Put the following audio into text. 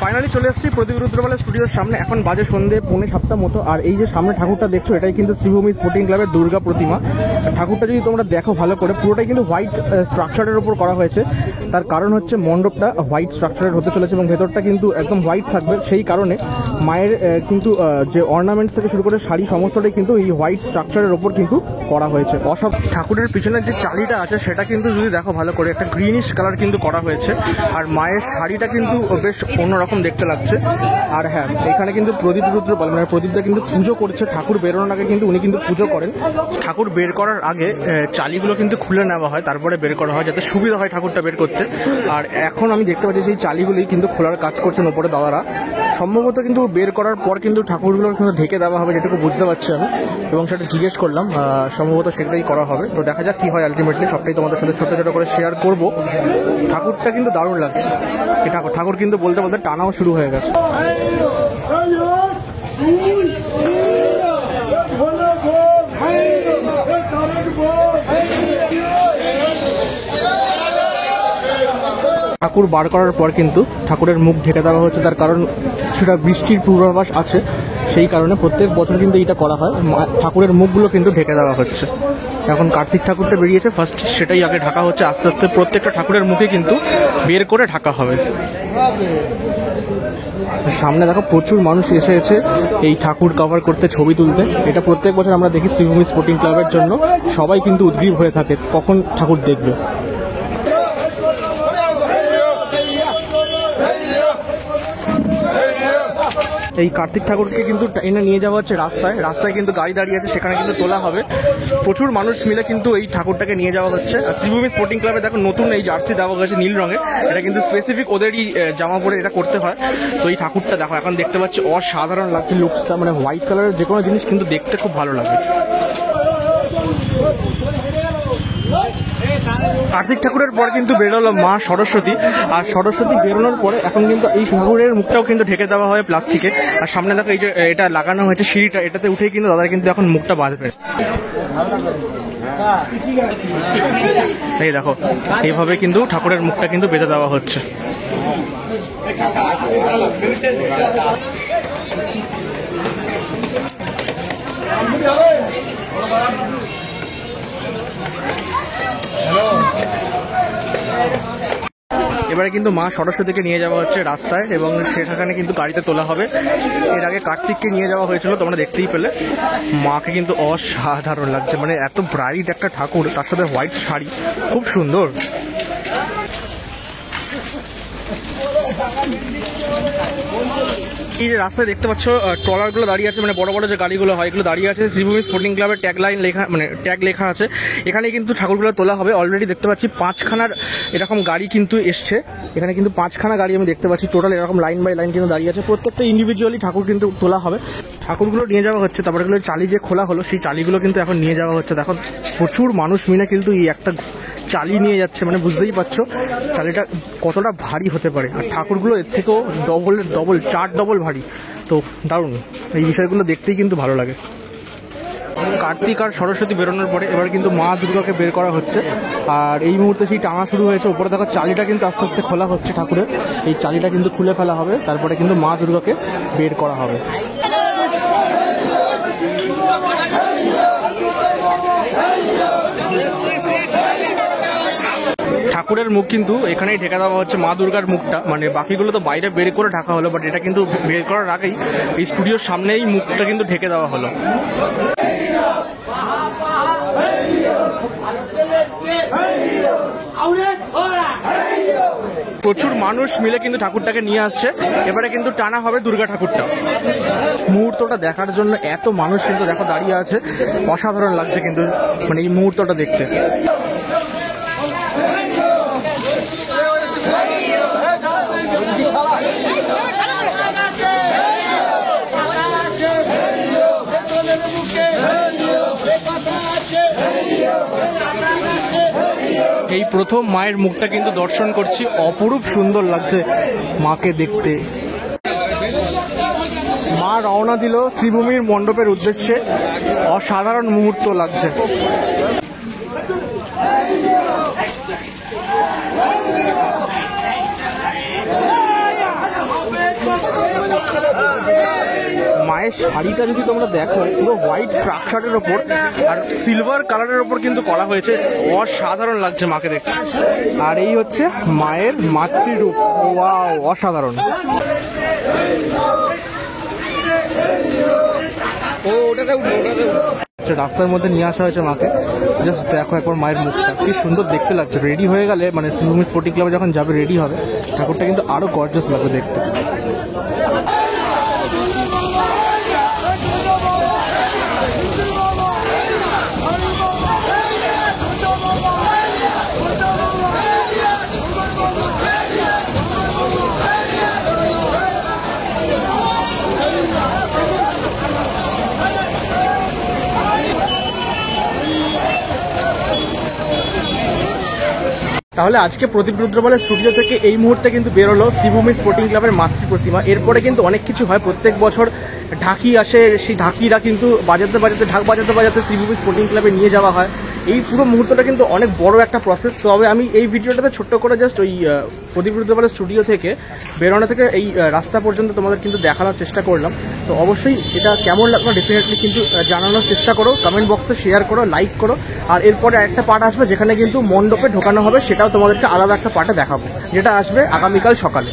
Finally চলে এসেছি প্রদীপ রুদ্রবালা স্টুডিওর সামনে। এখন বাজে সন্ধ্যে 6:45 মতো। আর এই যে সামনে ঠাকুরটা দেখছো, এটাই কিন্তু শ্রীভূমি স্পোর্টিং ক্লাবের দুর্গা প্রতিমা। ঠাকুরটা যদি তোমরা দেখো ভালো করে, পুরোটাই কিন্তু হোয়াইট স্ট্রাকচারের উপর করা হয়েছে। তার কারণ হচ্ছে মণ্ডপটা হোয়াইট স্ট্রাকচারের হতে চলেছে এবং ভেতরটা কিন্তু একদম হোয়াইট থাকবে। সেই কারণে মায়ের কিন্তু যে অর্নামেন্টস থেকে শুরু করে শাড়ি সমস্তটাই কিন্তু এই হোয়াইট স্ট্রাকচারের ওপর কিন্তু করা হয়েছে। অসব ঠাকুরের পিছনের যে চালিটা আছে সেটা কিন্তু যদি দেখো ভালো করে, একটা গ্রিনিশ কালার কিন্তু করা হয়েছে। আর মায়ের শাড়িটা কিন্তু বেশ অন্যরকম দেখতে লাগছে। আর হ্যাঁ, এখানে কিন্তু প্রদীপ রুদ্রপাল মানে প্রদীপটা কিন্তু পুজো করছে। ঠাকুর বেরোনোর আগে কিন্তু উনি কিন্তু পুজো করেন। ঠাকুর বের করার আগে চালিগুলো কিন্তু খুলে নেওয়া হয়, তারপরে বের করা হয় যাতে সুবিধা হয় ঠাকুরটা বের করতে। আর এখন আমি দেখতে পাচ্ছি সেই চালিগুলি কিন্তু খোলার কাজ করছেন ওপরে দাদারা। সম্ভবত কিন্তু বের করার পর কিন্তু ঠাকুরগুলো কিন্তু ঢেকে দেওয়া হবে, যেটুকু বুঝতে পারছি আমি, এবং সেটা জিজ্ঞেস করলাম। সম্ভবত সেটাই করা হবে। তো দেখা যাক কি হয় আলটিমেটলি। সবটাই তোমাদের সাথে ছোট ছোট করে শেয়ার করব। ঠাকুরটা কিন্তু দারুণ লাগছে। ঠাকুর কিন্তু বলতে বলতে টানাও শুরু হয়ে গেছে। ঠাকুর বার করার পর কিন্তু ঠাকুরের মুখ ঢেকে দেওয়া হচ্ছে। তার কারণ সেটা বৃষ্টির পূর্বাভাস আছে, সেই কারণে প্রত্যেক বছর কিন্তু এটা করা হয়। ঠাকুরের মুখগুলো কিন্তু ঢেকে দেওয়া হচ্ছে। এখন কার্তিক ঠাকুরটা বেরিয়েছে ফার্স্ট, সেটাই আগে ঢাকা হচ্ছে। আস্তে আস্তে প্রত্যেকটা ঠাকুরের মুখে কিন্তু বের করে ঢাকা হবে। সামনে দেখো প্রচুর মানুষ এসেছে এই ঠাকুর কভার করতে, ছবি তুলতে। এটা প্রত্যেক বছর আমরা দেখি শ্রীভূমি স্পোর্টিং ক্লাবের জন্য। সবাই কিন্তু উদ্গ্রীব হয়ে থাকে কখন ঠাকুর দেখবে। এই কার্তিক ঠাকুরকে কিন্তু এনে নিয়ে যাওয়া হচ্ছে রাস্তায় কিন্তু গাড়ি দাঁড়িয়ে আছে, সেখানে কিন্তু তোলা হবে। প্রচুর মানুষ মিলে কিন্তু এই ঠাকুরটাকে নিয়ে যাওয়া হচ্ছে। আর শ্রীভূমি স্পোর্টিং ক্লাবে দেখো নতুন এই জার্সি দেওয়া হয়েছে নীল রঙের। এটা কিন্তু স্পেসিফিক ওদেরই জামা পরে এটা করতে হয়। তো এই ঠাকুরটা দেখো এখন দেখতে পাচ্ছি অসাধারণ লাগছে লুকসটা। মানে হোয়াইট কালারের যে কোনো জিনিস কিন্তু দেখতে খুব ভালো লাগে। কার্তিক ঠাকুরের পর কিন্তু বেরোলো মা সরস্বতী। আর সরস্বতী বেরোনোর পরে এখন কিন্তু এই ঠাকুরের মুখটাও কিন্তু ঢেকে দেওয়া হয় প্লাস্টিকে। আর সামনে দেখো এই যে এটা লাগানো হয়েছে সিঁড়িটা, এটাতে উঠেই কিন্তু দাদা কিন্তু এখন মুখটা বাঁধবে। এই দেখো এইভাবে কিন্তু ঠাকুরের মুখটা কিন্তু বেঁধে দেওয়া হচ্ছে। এবারে কিন্তু মা সরস্বতীকে নিয়ে যাওয়া হচ্ছে রাস্তায় এবং সেখানে কিন্তু গাড়িতে তোলা হবে। এর আগে কার্তিককে নিয়ে যাওয়া হয়েছিল, তোমরা দেখতেই পেলে। মাকে কিন্তু অসাধারণ লাগছে, মানে এত ব্রাইট একটা ঠাকুর, তার সাথে হোয়াইট শাড়ি, খুব সুন্দর। এই যে রাস্তায় দেখতে পাচ্ছ ট্রলারগুলো দাঁড়িয়ে আছে, মানে বড় বড় যে গাড়িগুলো হয় এগুলো দাঁড়িয়ে আছে। শ্রীভূমি স্পোর্টিং ক্লাবের ট্যাগ লেখা আছে। এখানে কিন্তু ঠাকুরগুলো তোলা হবে। অলরেডি দেখতে পাচ্ছি 5খানার এরকম গাড়ি কিন্তু এসছে। এখানে কিন্তু 5খানা গাড়ি আমি দেখতে পাচ্ছি টোটাল, এরকম লাইন বাই লাইন কিন্তু দাঁড়িয়ে আছে। প্রত্যেকটা ইন্ডিভিজুয়ালি ঠাকুর কিন্তু তোলা হবে। ঠাকুরগুলো নিয়ে যাওয়া হচ্ছে। তারপরে এগুলো চালি যে খোলা হলো, সেই চালিগুলো কিন্তু এখন নিয়ে যাওয়া হচ্ছে। দেখো প্রচুর মানুষ মিলে কিন্তু এই একটা চালি নিয়ে যাচ্ছে, মানে বুঝতেই পারছো চালিটা কতটা ভারী হতে পারে। আর ঠাকুরগুলো এর থেকেও ডবল ভারী। তো দারুণ, এই বিষয়গুলো দেখতেই কিন্তু ভালো লাগে। কার্তিক আর সরস্বতী বেরোনোর পরে এবার কিন্তু মা দুর্গাকে বের করা হচ্ছে। আর এই মুহূর্তে সেই টানা শুরু হয়েছে। উপরে দেখো চালিটা কিন্তু আস্তে আস্তে খোলা হচ্ছে ঠাকুরের। এই চালিটা কিন্তু খুলে ফেলা হবে, তারপরে কিন্তু মা দুর্গাকে বের করা হবে। ঠাকুরের মুখ কিন্তু এখানেই ঢেকে দেওয়া হচ্ছে, মা দুর্গার মুখটা। মানে বাকিগুলো তো বাইরে বের করে ঢাকা হলো, বাট এটা কিন্তু বের করার আগেই এই স্টুডিওর সামনেই মুখটা কিন্তু ঢেকে দেওয়া হলো। প্রচুর মানুষ মিলে কিন্তু ঠাকুরটাকে নিয়ে আসছে। এবারে কিন্তু টানা হবে দুর্গা ঠাকুরটা। মুহূর্তটা দেখার জন্য এত মানুষ কিন্তু দেখো দাঁড়িয়ে আছে। অসাধারণ লাগছে কিন্তু মানে এই মুহূর্তটা দেখতে। এই প্রথম মায়ের মুখটা কিন্তু দর্শন করছি, অপরূপ সুন্দর লাগছে মাকে দেখতে। মা রওনা দিল শ্রীভূমির মণ্ডপের উদ্দেশ্যে। অসাধারণ মুহূর্ত লাগছে। মায়ের শাড়িটা যদি তোমরা দেখো পুরো হোয়াইট স্ট্রাকচারের ওপর আর সিলভার কালারের ওপর কিন্তু করা হয়েছে, অসাধারণ লাগছে মাকে দেখতে। আর এই হচ্ছে মায়ের মাতৃরূপ, ওয়াও অসাধারণ। রাস্তার মধ্যে নিয়ে আসা হয়েছে মাকে, জাস্ট দেখো একবার মায়ের মুখটা কি সুন্দর দেখতে লাগছে। রেডি হয়ে গেলে মানে শ্রীভূমি স্পোর্টিং ক্লাবে যখন যাবে রেডি হবে, ঠাকুরটা কিন্তু আরো গর্জাস লাগবে দেখতে। তাহলে আজকে প্রদীপ রুদ্রপালের স্টুডিও থেকে এই মুহূর্তে কিন্তু বেরোলো শ্রীভূমি স্পোর্টিং ক্লাবের মাতৃ প্রতিমা। এরপরে কিন্তু অনেক কিছু হয়, প্রত্যেক বছর ঢাকি আসে, সেই ঢাকিরা কিন্তু বাজাতে বাজাতে ঢাক বাজাতে বাজাতে শ্রীভূমি স্পোর্টিং ক্লাবে নিয়ে যাওয়া হয়। এই পুরো মুহূর্তটা কিন্তু অনেক বড় একটা প্রসেস। তবে আমি এই ভিডিওটাতে ছোট্ট করে জাস্ট ওই প্রদীপ রুদ্রপালের স্টুডিও থেকে বেরোনো থেকে এই রাস্তা পর্যন্ত তোমাদের কিন্তু দেখানোর চেষ্টা করলাম। তো অবশ্যই এটা কেমন লাগলো ডেফিনেটলি কিন্তু জানানোর চেষ্টা করো, কমেন্ট বক্সে শেয়ার করো, লাইক করো। আর এরপরে আরেকটা পার্ট আসবে যেখানে কিন্তু মণ্ডপে ঢোকানো হবে, সেটাও তোমাদেরকে আলাদা একটা পার্টে দেখাবো, যেটা আসবে আগামীকাল সকালে।